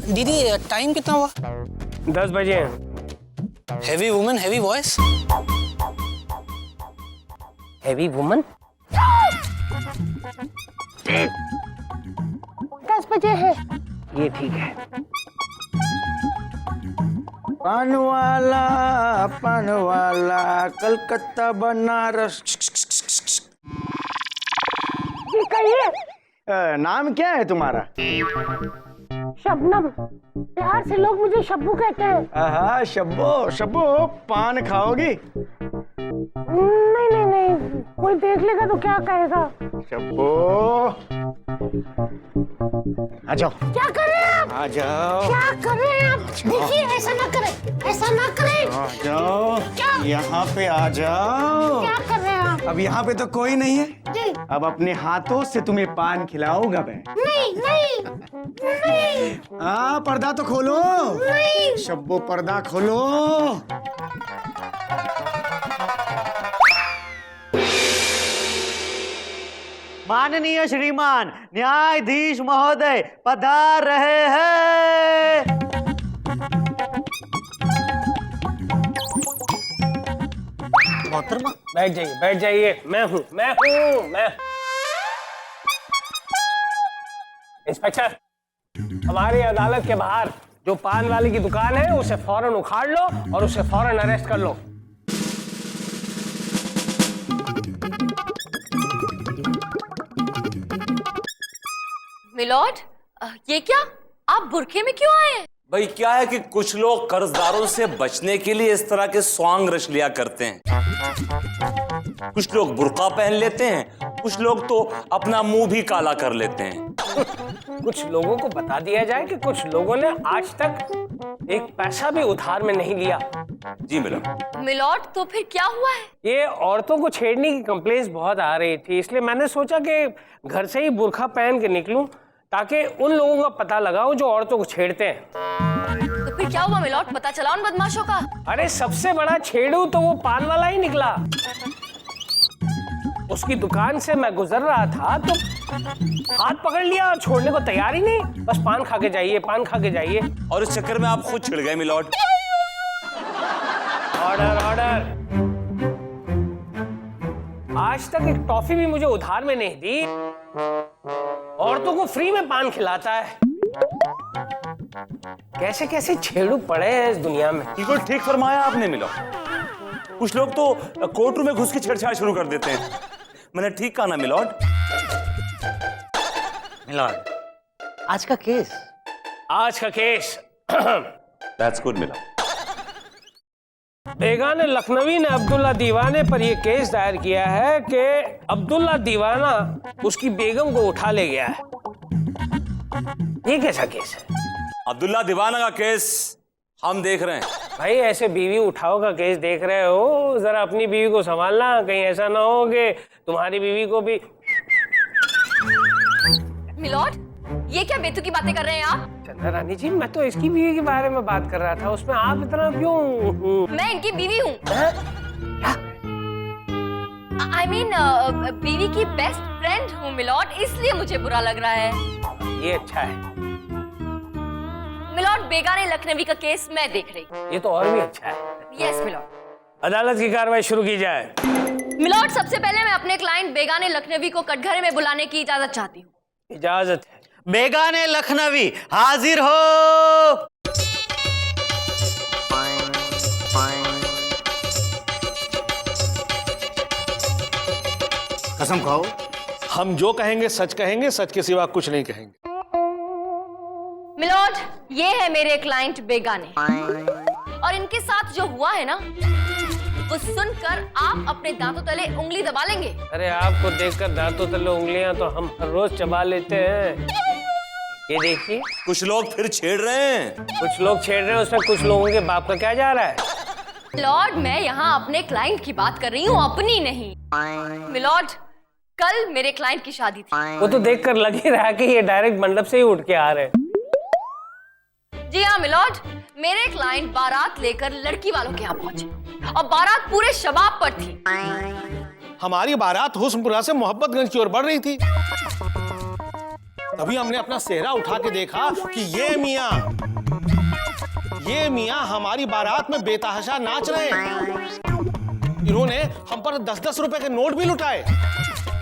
दीदी टाइम कितना हुआ? 10 बजे। Heavy woman heavy voice. Heavy woman? 10 बजे है। ये ठीक है। पान वाला कलकत्ता बनारस। ये कहिए। नाम क्या है तुम्हारा? शबनम। प्यार से लोग मुझे शब्बू कहते हैं। हाँ, शब्बो। शब्बो, पान खाओगी? नहीं नहीं नहीं, कोई देख लेगा तो क्या कहेगा। शब्बो, आ जाओ। क्या कर रहे हैं आप? आ जाओ। क्या कर रहे हैं आप? देखिए, ऐसा ना करें, ऐसा ना करें। आ जाओ। क्या? यहाँ पे आ जाओ। क्या कर रहे हैं आप? अब यहाँ पे तो कोई नहीं है। जी। अब अपने हाथों से तुम्हें पान खिलाऊंगा मैं। नहीं नहीं नहीं। हाँ, पर्दा तो खोलो। नहीं। शब्बो, पर्दा खोलो। माननीय श्रीमान न्यायाधीश महोदय पधार रहे हैं। मोहतरमा, बैठ जाइए, बैठ जाइए। मैं हूँ। इंस्पेक्टर, हमारी अदालत के बाहर जो पान वाले की दुकान है उसे फौरन उखाड़ लो और उसे फौरन अरेस्ट कर लो। मिलॉर्ड, ये क्या? आप बुरखे में क्यों आए हैं? भाई क्या है कि कुछ लोग कर्जदारों से बचने के लिए इस तरह के सॉन्ग रच लिया करते हैं। कुछ लोग बुर्का पहन लेते हैं, कुछ लोग तो अपना मुंह भी काला कर लेते हैं। कुछ लोगों को बता दिया जाए कि कुछ लोगों ने आज तक एक पैसा भी उधार में नहीं लिया। जी मैडम। मिलॉर्ड, तो फिर क्या हुआ है? ये औरतों को छेड़ने की कंप्लेंट्स बहुत आ रही थी, इसलिए मैंने सोचा कि घर से ही बुर्खा पहन के निकलूं ताकि उन लोगों का पता लगाओ जो औरतों को छेड़ते हैं। तो फिर क्या हुआ मिलॉर्ड? पता चला उन बदमाशों का? अरे सबसे बड़ा छेड़ू तो वो पान वाला ही निकला। उसकी दुकान से मैं गुजर रहा था तो हाथ पकड़ लिया और छोड़ने को तैयार ही नहीं। बस पान खा के जाइए, पान खा के जाइए। और इस चक्कर में आप खुद छिड़ गए मिलॉर्ड। Order order. आज तक एक टॉफी भी मुझे उधार में नहीं दी, औरतों को फ्री में पान खिलाता है। कैसे कैसे छेड़ू पड़े हैं इस दुनिया में। बिल्कुल ठीक फरमाया आपने मिलॉर्ड। कुछ लोग तो कोर्ट रूम में घुस के छेड़छाड़ शुरू कर देते हैं। मैंने ठीक कहा ना मिलॉर्ड? मिलॉर्ड, आज का case. That's good milord. Begane Lakhnavi ने अब्दुल्ला दीवाने पर यह केस दायर किया है कि अब्दुल्ला दीवाना उसकी बेगम को उठा ले गया है। ये कैसा केस है? अब्दुल्ला दीवाना का केस हम देख रहे हैं। भाई ऐसे बीवी उठाओ का केस देख रहे हो, जरा अपनी बीवी को संभालना, कहीं ऐसा ना हो कि तुम्हारी बीवी को भी। मिलॉर्ड, ये क्या बेतुकी बातें कर रहे हैं आप? चंदा रानी जी, मैं तो इसकी बीवी के बारे में बात कर रहा था, उसमें आप इतना क्यों? मैं इनकी बीवी हूँ। I mean, बीवी की बेस्ट फ्रेंड हूँ मिलॉर्ड, इसलिए मुझे बुरा लग रहा है। ये अच्छा है। मिलॉर्ड, बेगाने लखनवी का केस मैं देख रही हूँ। ये तो और भी अच्छा है। Yes milord. अदालत की कार्रवाई शुरू की जाए। मिलॉर्ड, सबसे पहले मैं अपने क्लाइंट बेगाने लखनवी को कटघरे में बुलाने की इजाजत चाहती हूँ। इजाजत है। बेगाने लखनवी हाजिर हो। कसम खाओ। हम जो कहेंगे सच कहेंगे, सच के सिवा कुछ नहीं कहेंगे। मिलॉर्ड, ये है मेरे क्लाइंट बेगाने, और इनके साथ जो हुआ है ना, वो सुनकर आप अपने दांतों तले उंगली दबा लेंगे। अरे आपको देखकर दांतों तले उंगलियां तो हम हर रोज चबा लेते हैं। ये देखिए, कुछ लोग फिर छेड़ रहे हैं। कुछ लोग छेड़ रहे हैं, उसमें कुछ लोगों के बाप का क्या जा रहा है? मिलॉर्ड, मैं यहाँ अपने क्लाइंट की बात कर रही हूँ, अपनी नहीं। मिलॉर्ड, कल मेरे क्लाइंट की शादी थी। वो तो देखकर लग ही रहा है कि ये डायरेक्ट मंडप से ही उठ के आ रहे हैं। जी हाँ मिलॉर्ड, मेरे क्लाइंट बारात लेकर लड़की वालों के यहाँ पहुंचे और बारात पूरे शबाब पर थी। हमारी बारात हुस्नपुरा से मोहब्बतगंज की ओर बढ़ रही थी। तभी हमने अपना सेहरा उठा के देखा कि ये मियाँ हमारी बारात में बेतहाशा नाच रहे हैं। इन्होंने हम पर 10-10 रुपए के नोट भी लुटाए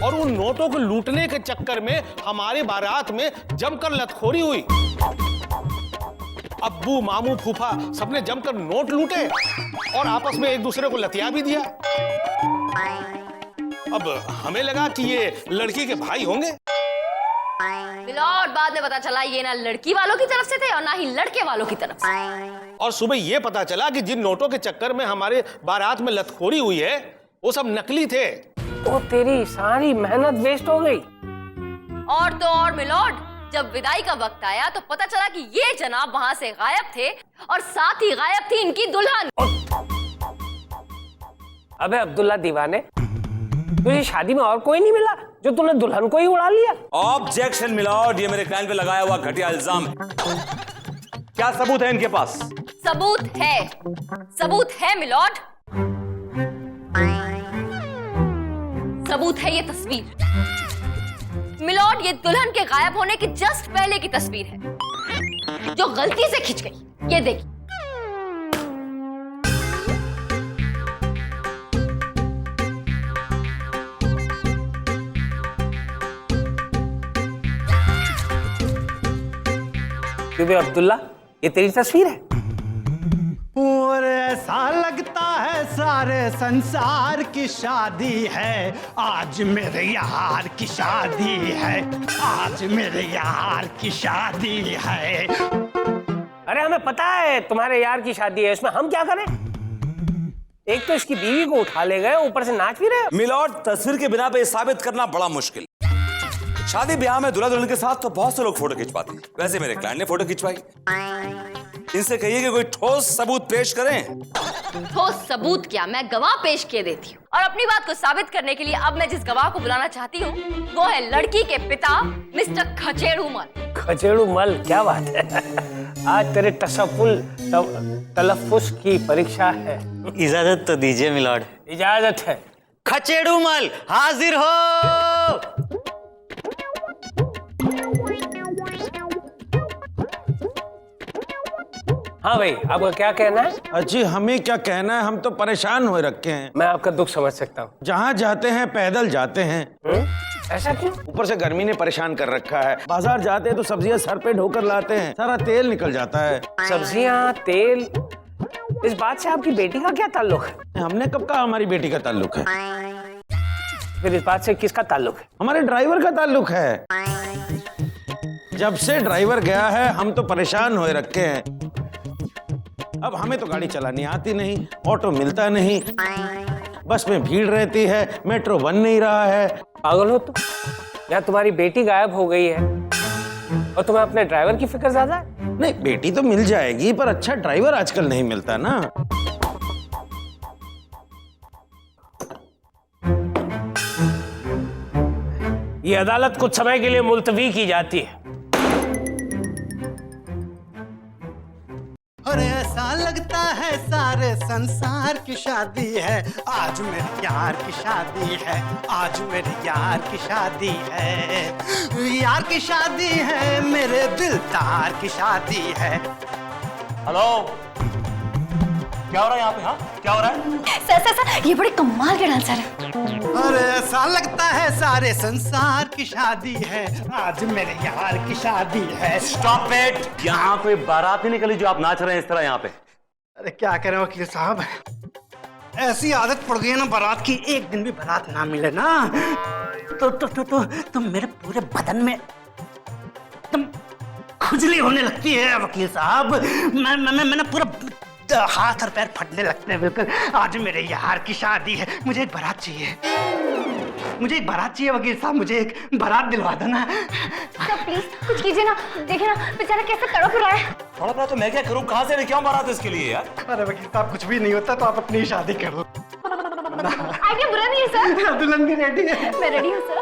और उन नोटों को लूटने के चक्कर में हमारे बारात में जमकर लतखोरी हुई। अब्बू, मामू, फूफा सबने जमकर नोट लूटे और आपस में एक दूसरे को लतिया भी दिया। अब हमें लगा कि ये लड़की के भाई होंगे। मिलॉर्ड, बाद में पता चला ये ना लड़की वालों की तरफ से थे और ना ही लड़के वालों की तरफ से। और सुबह ये पता चला कि जिन नोटों के चक्कर में हमारे बारात में लतखोरी हुई है वो सब नकली थे। तो तेरी सारी मेहनत वेस्ट हो गई। और तो और मिलॉर्ड, जब विदाई का वक्त आया तो पता चला कि ये जनाब वहां से गायब थे और साथ ही गायब थी इनकी दुल्हन। अबे अब्दुल्ला दीवाने, तुझे शादी में और कोई नहीं मिला जो तूने दुल्हन को ही उड़ा लिया? ऑब्जेक्शन मिलॉर्ड, ये मेरे क्लाइंट पे लगाया हुआ घटिया इल्जाम है। क्या सबूत है इनके पास? सबूत है मिलॉर्ड। सबूत है ये तस्वीर। मिलॉर्ड, ये दुल्हन के गायब होने के जस्ट पहले की तस्वीर है जो गलती से खिंच गई। ये देखिए। क्योंकि अब्दुल्ला, ये तेरी तस्वीर है। और ऐसा लगता है सारे संसार की शादी है, आज मेरे यार की शादी है, आज मेरे यार की शादी है। अरे हमें पता है तुम्हारे यार की शादी है, इसमें हम क्या करें? एक तो इसकी बीवी को उठा ले गए, ऊपर से नाच भी रहे हो। मिलॉर्ड, तस्वीर के बिना पे ये साबित करना बड़ा मुश्किल। शादी ब्याह में दूल्हा दुल्हन के साथ तो बहुत से लोग फोटो खिंचवाते हैं। वैसे मेरे क्लाइंट ने फोटो खिंचवाई। इनसे कहिए कि कोई ठोस सबूत पेश करें। ठोस सबूत क्या, मैं गवाह पेश किए देती हूँ। और अपनी बात को साबित करने के लिए अब मैं जिस गवाह को बुलाना चाहती हूँ वो है लड़की के पिता मिस्टर खचेड़ू मल। खचेड़ू मल, क्या बात है। आज तेरे तलफ्फुज़ की परीक्षा है। इजाजत तो दीजिए मिलॉर्ड। इजाजत है। खचेड़ू मल हाजिर हो। हाँ भाई, आपका क्या कहना है? अजी हमें क्या कहना है, हम तो परेशान हो रखे हैं। मैं आपका दुख समझ सकता हूँ। जहाँ जाते हैं पैदल जाते हैं। ऐसा क्यों? ऊपर से गर्मी ने परेशान कर रखा है। बाजार जाते हैं तो सब्जियां सर पे ढोकर लाते हैं, सारा तेल निकल जाता है। सब्जियां, तेल, इस बात से आपकी बेटी का क्या ताल्लुक है? हमने कब कहा हमारी बेटी का ताल्लुक है? फिर इस बात से किसका ताल्लुक है? हमारे ड्राइवर का ताल्लुक है। जब से ड्राइवर गया है हम तो परेशान हो रखे हैं। अब हमें तो गाड़ी चलानी आती नहीं, ऑटो मिलता नहीं, बस में भीड़ रहती है, मेट्रो बन नहीं रहा है। पागल हो तुम? या तुम्हारी बेटी गायब हो गई है और तुम्हें अपने ड्राइवर की फिक्र ज्यादा है? नहीं, बेटी तो मिल जाएगी पर अच्छा ड्राइवर आजकल नहीं मिलता ना। ये अदालत कुछ समय के लिए मुलतवी की जाती है। और ऐसा लगता है सारे संसार की शादी है, आज मेरे यार की शादी है, आज मेरे यार की शादी है, यार की शादी है, मेरे दिलदार की शादी है। हेलो, क्या हो रहा है यहाँ पे? हाँ, क्या हो रहा है? सर, ये बड़े कमाल के डांसर है। और ऐसा लगता है सारे संसार की शादी है, आज मेरे यार की शादी है। Stop it! यहाँ कोई बारात नहीं निकली जो आप नाच रहे हैं इस तरह यहाँ पे। अरे क्या करें वकील साहब, ऐसी आदत पड़ गई है ना बारात की, एक दिन भी बारात ना मिले ना तो मेरे पूरे बदन में एकदम खुजली होने लगती है वकील साहब। मैंने पूरा हाथ और पैर फटने लगते हैं बिल्कुल। आज मेरे यार की शादी है, मुझे एक बारात चाहिए, मुझे एक बारात चाहिए वकील साहब, मुझे एक बारात दिलवा दो ना। सर प्लीज कुछ कीजिए ना, देखिए ना बेचारा कैसे तड़प रहा है। थोड़ा बड़ा तो मैं क्या करूँ, कहाँ से लेके आऊँ बारात इसके लिए यार? अरे वकील साहब कुछ भी नहीं होता तो आप अपनी शादी कर लो। आइडिया बुरा नहीं है सर। दुल्हन भी रेडी है। मैं रेडी हूँ सर।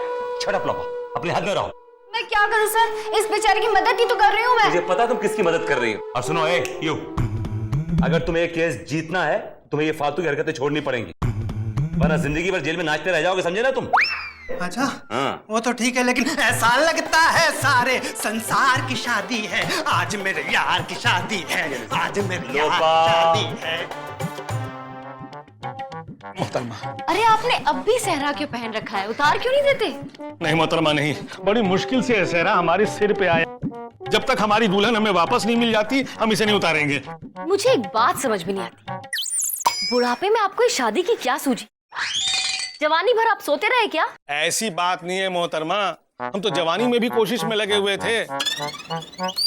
शट अप लोगो, अपने हाथ में रहो। मैं क्या करूँ सर, इस बेचारे की मदद ही तो कर रही हूँ मैं। मुझे पता तुम किसकी मदद कर रही हो। और सुनो यू, अगर तुम्हें केस जीतना है तुम्हें ये फालतू की हरकतें छोड़नी पड़ेंगी, वरना जिंदगी भर जेल में नाचते रह जाओगे, समझे ना तुम? अच्छा हाँ। वो तो ठीक है, लेकिन ऐसा लगता है सारे संसार की शादी है, आज मेरे यार की शादी है, आज मेरे यार की शादी है। मोहतरमा, अरे आपने अब भी सहरा क्यों पहन रखा है? उतार क्यों नहीं देते? नहीं मोहतरमा नहीं, बड़ी मुश्किल से सहरा हमारे सिर पे आया। जब तक हमारी दुल्हन हमें वापस नहीं मिल जाती हम इसे नहीं उतारेंगे। मुझे एक बात समझ में नहीं आती, बुढ़ापे में आपको इस शादी की क्या सूझी? जवानी भर आप सोते रहे क्या? ऐसी बात नहीं है मोहतरमा, हम तो जवानी में भी कोशिश में लगे हुए थे।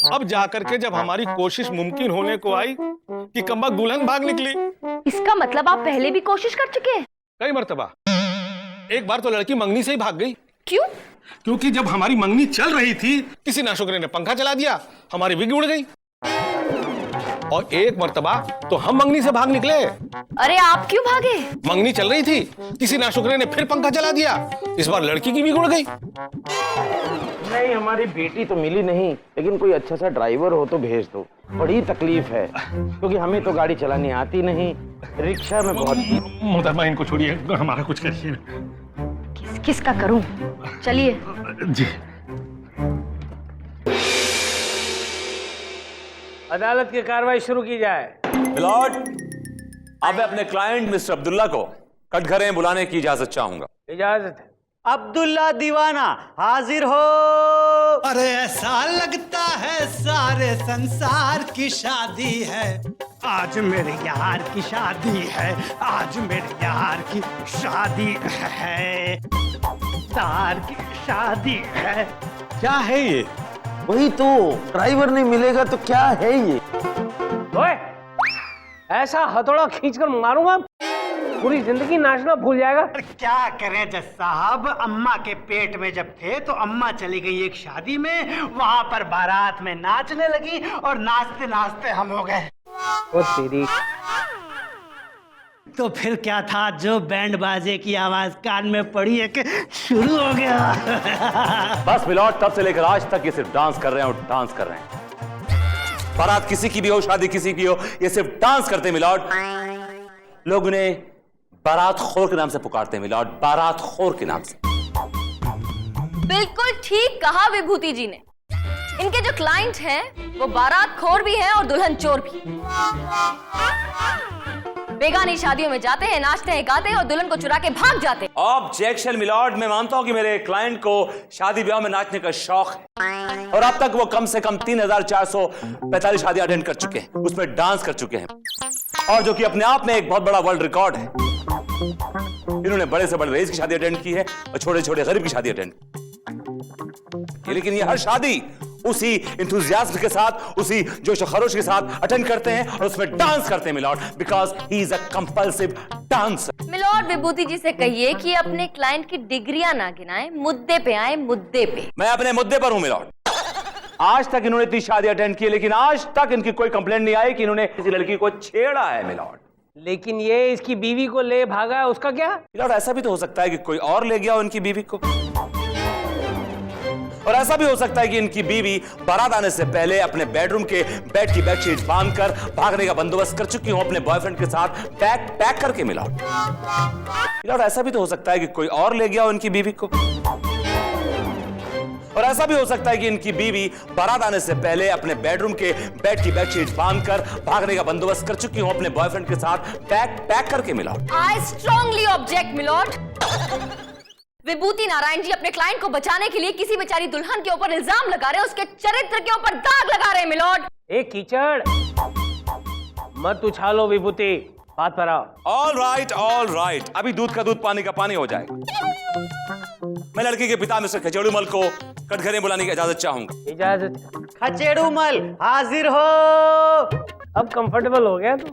अब जाकर के जब हमारी कोशिश मुमकिन होने को आई कि कमबख्त दुल्हन भाग निकली। इसका मतलब आप पहले भी कोशिश कर चुके हैं? कई मर्तबा। एक बार तो लड़की मंगनी से ही भाग गई। क्यों? क्योंकि जब हमारी मंगनी चल रही थी किसी नाशुक्रे ने पंखा चला दिया, हमारी विग उड़ गई। और एक मर्तबा तो हम मंगनी से भाग निकले। अरे आप क्यों भागे? मंगनी चल रही थी, किसी नाशुक्रे ने फिर पंखा चला दिया, इस बार लड़की की विग उड़ गई। नहीं, हमारी बेटी तो मिली नहीं, लेकिन कोई अच्छा सा ड्राइवर हो तो भेज दो। बड़ी तकलीफ है क्योंकि हमें तो गाड़ी चलानी आती नहीं, रिक्शा में बहुत। मोहतरमा इनको छोड़िए, हमारा कुछ करिए। किसका करूं? चलिए। जी। अदालत की कार्रवाई शुरू की जाए। मिलॉर्ड, अब मैं अपने क्लाइंट मिस्टर अब्दुल्ला को कटघरे बुलाने की इजाजत चाहूंगा। इजाजत है। अब्दुल्ला दीवाना हाजिर हो। अरे ऐसा लगता है सारे संसार की शादी है, आज मेरे यार की शादी है, आज मेरे यार की शादी है, यार की शादी है। क्या है ये? वही तो, ड्राइवर नहीं मिलेगा तो क्या है ये? ओए, ऐसा हथौड़ा खींचकर मारूंगा पूरी जिंदगी नाचना भूल जाएगा। अरे क्या करें जज साहब, अम्मा के पेट में जब थे तो अम्मा चली गई एक शादी में, वहां पर बारात में नाचने लगी और नाचते नाचते हम हो गए। ओ तेरी। तो फिर क्या था, जो बैंड बाजे की आवाज कान में पड़ी है कि शुरू हो गया। बस मिलॉर्ड, तब से लेकर आज तक ये सिर्फ डांस कर रहे हैं और डांस कर रहे हैं। बारात किसी की भी हो, शादी किसी की हो, ये सिर्फ डांस करते हैं मिलॉर्ड। लोग उन्हें बारात खोर के नाम से पुकारते हैं मिलॉर्ड, बारात खोर के नाम से। बिल्कुल ठीक कहा विभूति जी ने। इनके जो क्लाइंट हैं वो बारात खोर भी हैं और दुल्हन चोर भी। बेगानी शादियों में जाते हैं, नाचते हैं, गाते हैं और दुल्हन को चुरा के भाग जाते हैं। ऑब्जेक्शन मिलॉर्ड, मैं मानता हूं कि मेरे क्लाइंट को शादी ब्याह में नाचने का शौक है और अब तक वो कम से कम 3445 शादियां अटेंड कर चुके हैं, उसमें डांस कर चुके हैं, और जो कि अपने आप में एक बहुत बड़ा वर्ल्ड रिकॉर्ड है। इन्होंने बड़े से बड़े रईस की शादी अटेंड की है और छोटे छोटे गरीब की शादी अटेंड की, लेकिन ये हर शादी उसी इंथुजियाज्म के साथ, उसी जोश और खरोश के साथ अटेंड करते हैं और उसमें डांस करते हैं milord, because he is a compulsive dancer. Milord, Vibhuti ji से कहिए कि अपने क्लाइंट की डिग्रियां ना गिनाएं, मुद्दे पे आए, मुद्दे पे। मैं अपने मुद्दे पर हूं मिलॉर्ड। आज तक इन्होंने 30 शादी अटेंड की, लेकिन आज तक इनकी कोई कंप्लेंट नहीं आई कि इन्होंने किसी लड़की को छेड़ा है मिलॉर्ड। लेकिन ये इसकी बीवी को ले भागा है, उसका क्या? मिलॉर्ड, ऐसा भी तो हो सकता है कि कोई और ले गया हो इनकी बीवी को, और ऐसा भी हो सकता है कि इनकी बीवी बारात आने से पहले अपने बेडरूम के बेड की बेडशीट बांधकर भागने का बंदोबस्त कर चुकी हो अपने बॉयफ्रेंड के साथ पैक करके मिलॉर्ड। ऐसा भी तो हो सकता है कि कोई और ले गया हो इनकी बीवी को, और ऐसा भी हो सकता है कि इनकी बीवी बारात आने से पहले अपने बेडरूम के बेड की बेडशीट बांधकर भागने का बंदोबस्त कर चुकी हो अपने बॉयफ्रेंड के साथ पैक करके milord. I strongly object milord. Vibhuti Narayan ji अपने क्लाइंट को बचाने के लिए किसी बेचारी दुल्हन के ऊपर इल्जाम लगा रहे हैं, उसके चरित्र के ऊपर दाग लगा रहे हैं मिलॉर्ड। ए कीचड़, मत उछालो विभूति, बात पर आओ। ऑल राइट, अभी दूध का दूध पानी का पानी हो जाएगा। मैं लड़की के पिता मिस्टर खचेड़ूमल को कटघरे बुलाने की इजाजत चाहूंगा। इजाजत। खचेड़ूमल हाजिर हो। अब कंफर्टेबल हो गया तू?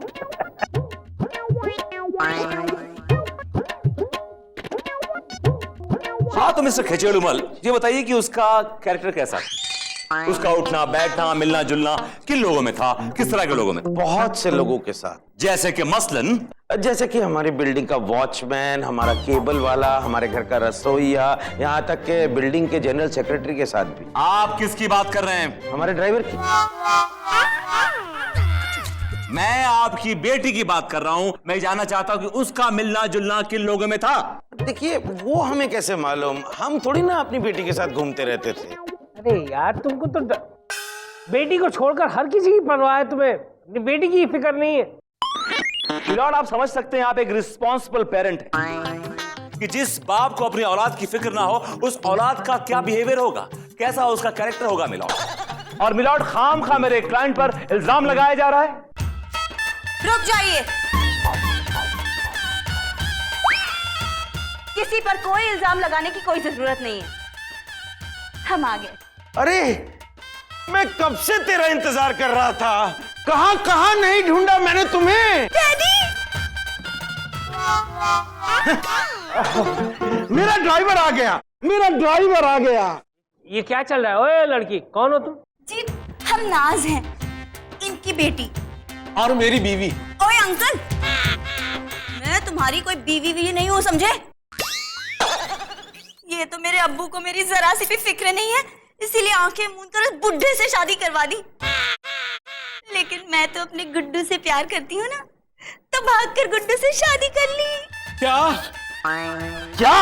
हाँ तो मिस्टर खचेड़ूमल, ये बताइए कि उसका कैरेक्टर कैसा है? उसका उठना बैठना मिलना जुलना किन लोगों में था, किस तरह के लोगों में? बहुत से लोगों के साथ, जैसे कि मसलन? जैसे कि हमारी बिल्डिंग का वॉचमैन, हमारा केबल वाला, हमारे घर का रसोईया, यहाँ तक के बिल्डिंग के जनरल सेक्रेटरी के साथ भी। आप किसकी बात कर रहे हैं? हमारे ड्राइवर की। मैं आपकी बेटी की बात कर रहा हूं। मैं जानना चाहता हूं कि उसका मिलना जुलना किन लोगों में था। देखिए वो हमें कैसे मालूम, हम थोड़ी ना अपनी बेटी के साथ घूमते रहते थे। अरे यार तुमको तो बेटी को छोड़कर हर किसी की परवाह है, तुम्हें अपनी बेटी की फिक्र नहीं है। मिलॉर्ड, आप समझ सकते हैं आप एक रिस्पॉन्सिबल पेरेंट है कि जिस बाप को अपनी औलाद की फिक्र ना हो उस औलाद का क्या बिहेवियर होगा, कैसा उसका कैरेक्टर होगा मिलॉर्ड। और मिलॉर्ड, खाम मेरे क्लाइंट पर इल्जाम लगाया जा रहा है। रुक जाइए। किसी पर कोई इल्जाम लगाने की कोई जरूरत नहीं है, हम आ गए। अरे मैं कब से तेरा इंतजार कर रहा था, कहां कहां नहीं ढूंढा मैंने तुम्हें। डैडी! मेरा ड्राइवर आ गया, मेरा ड्राइवर आ गया। ये क्या चल रहा है? ओए लड़की, कौन हो तुम? जी हम नाज हैं, इनकी बेटी। और मेरी बीवी। ओए अंकल, मैं तुम्हारी कोई बीवी भी नहीं हूँ, समझे? ये तो मेरे अब्बू को मेरी जरा सी भी फिक्र नहीं है, इसीलिए आंखें मूंद कर उस बुड्ढे से शादी करवा दी। लेकिन मैं तो अपने गुड्डू से प्यार करती हूँ ना, तो भागकर गुड्डू से शादी कर ली। क्या क्या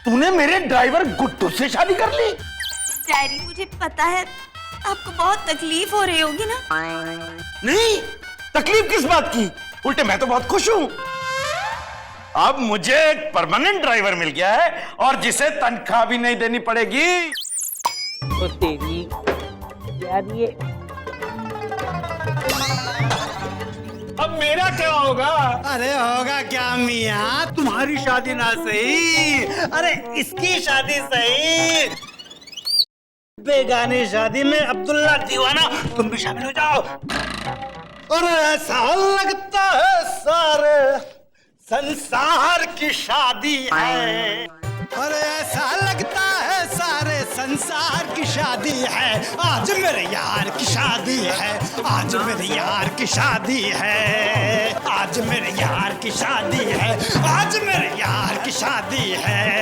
तूने मेरे ड्राइवर गुड्डू से शादी कर ली? डैडी मुझे पता है आपको बहुत तकलीफ हो रही होगी ना। नहीं, तकलीफ किस बात की, उल्टे मैं तो बहुत खुश हूं। अब मुझे एक परमानेंट ड्राइवर मिल गया है और जिसे तनख्वाह भी नहीं देनी पड़ेगी। तो तेरी यार ये अब मेरा क्या होगा? अरे होगा क्या मियाँ, तुम्हारी शादी ना सही, अरे इसकी शादी सही। बेगानी शादी में अब्दुल्ला दीवाना तुम भी शामिल हो जाओ। और ऐसा लगता है सारे संसार की शादी है, और ऐसा लगता है सारे संसार की शादी है। आज मेरे यार की शादी है, आज मेरे यार की शादी है, आज मेरे यार की शादी है, आज मेरे यार की शादी है।